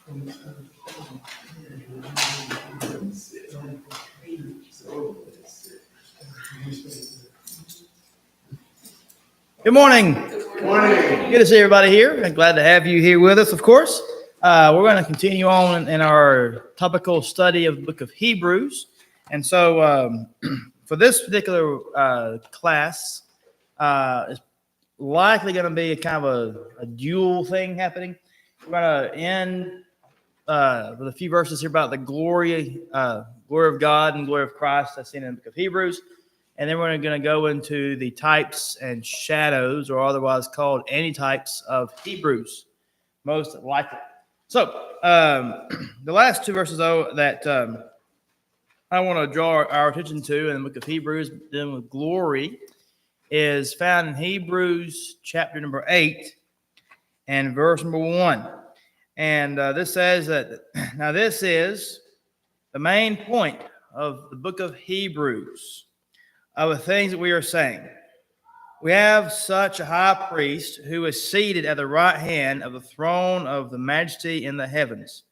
Good morning. Good morning. Good to see everybody here. I'm glad to have you here with us, of course. We're going to continue on in our topical study of the book of Hebrews. And so for this particular class, it's likely going to be a kind of a dual thing happening. We're going to end with a few verses here about the glory of God and glory of Christ that's seen in the book of Hebrews. And then we're going to go into the types and shadows, or otherwise called antitypes of Hebrews, most likely. So the last two verses, though, that I want to draw our attention to in the book of Hebrews, dealing with glory, is found in Hebrews chapter number 8 and verse number 1. And this says that, now this is the main point of the book of Hebrews, of the things that we are saying. We have such a high priest who is seated at the right hand of the throne of the majesty in the heavens,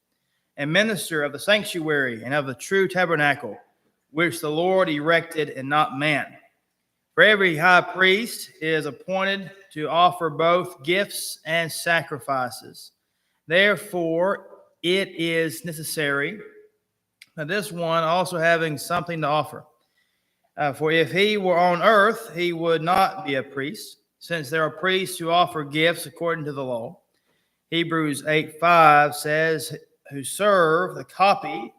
and minister of the sanctuary and of the true tabernacle, which the Lord erected and not man. For every high priest is appointed to offer both gifts and sacrifices. Therefore, it is necessary that this one also having something to offer. For if he were on earth, he would not be a priest, since there are priests who offer gifts according to the law. Hebrews 8:5 says, who serve the copy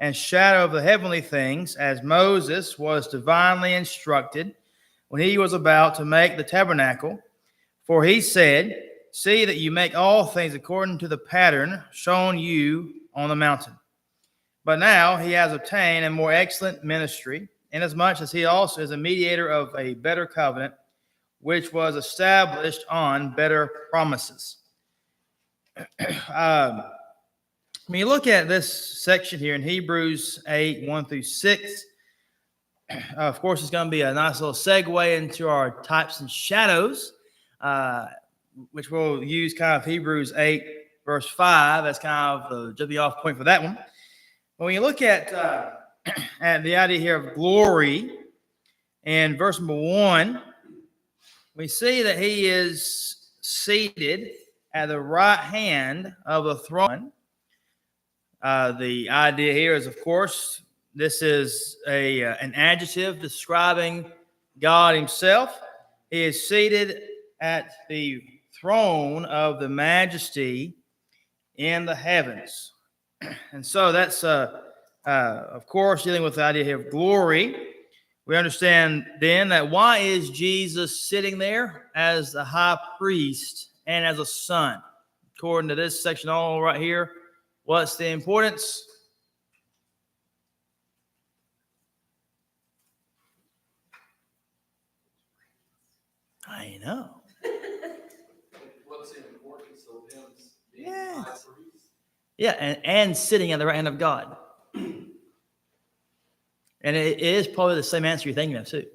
and shadow of the heavenly things, as Moses was divinely instructed when he was about to make the tabernacle. For he said, see that you make all things according to the pattern shown you on the mountain. But now he has obtained a more excellent ministry, inasmuch as he also is a mediator of a better covenant, which was established on better promises. When you look at this section here in Hebrews 8, 1 through 6, of course, it's going to be a nice little segue into our types and shadows, which we'll use kind of Hebrews 8, verse 5 as kind of the jumping off point for that one. But when you look at the idea here of glory in verse number 1, we see that he is seated at the right hand of the throne. The idea here is, of course, this is an adjective describing God himself. He is seated at the throne of the majesty in the heavens. And so that's, of course, dealing with the idea here of glory. We understand then that why is Jesus sitting there as the high priest and as a son? According to this section all right here, what's the importance? I know. What's the importance of him being high priest? Yeah, and sitting at the right hand of God. And it is probably the same answer you're thinking of, too.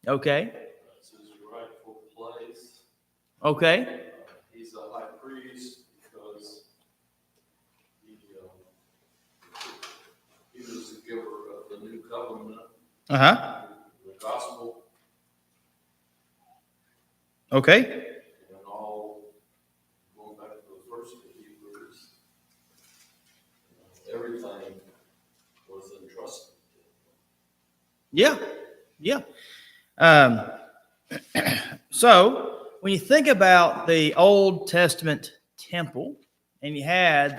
Okay. That's his rightful place. Okay. He's a high priest because he was the giver of the new covenant, the gospel. Okay. And all, going back to the first of Hebrews, everything was entrusted to him. Yeah. So when you think about the Old Testament temple and you had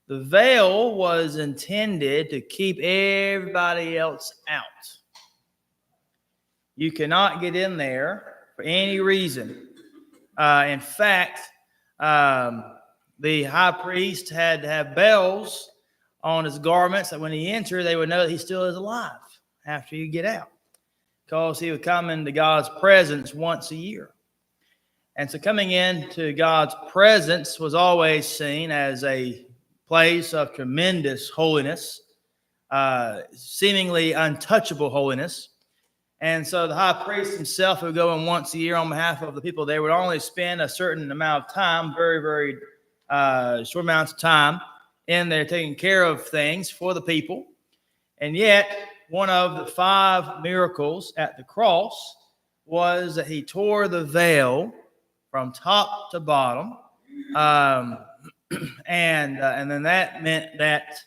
the veil was intended to keep everybody else out. You cannot get in there for any reason. In fact, the high priest had to have bells on his garments that when he entered, they would know that he still is alive after you get out, because he would come into God's presence once a year. And so coming into God's presence was always seen as a place of tremendous holiness, seemingly untouchable holiness. And so the high priest himself would go in once a year on behalf of the people. They would only spend a certain amount of time, very, very short amounts of time in there taking care of things for the people. And yet, one of the 5 miracles at the cross was that he tore the veil from top to bottom. And then that meant that,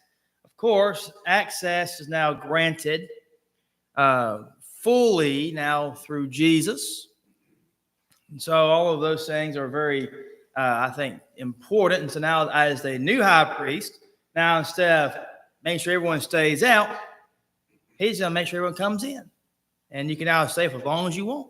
of course, access is now granted fully now through Jesus. And so all of those things are very, I think, important. And so now as the new high priest, now instead of making sure everyone stays out, he's going to make sure everyone comes in. And you can now stay for as long as you want.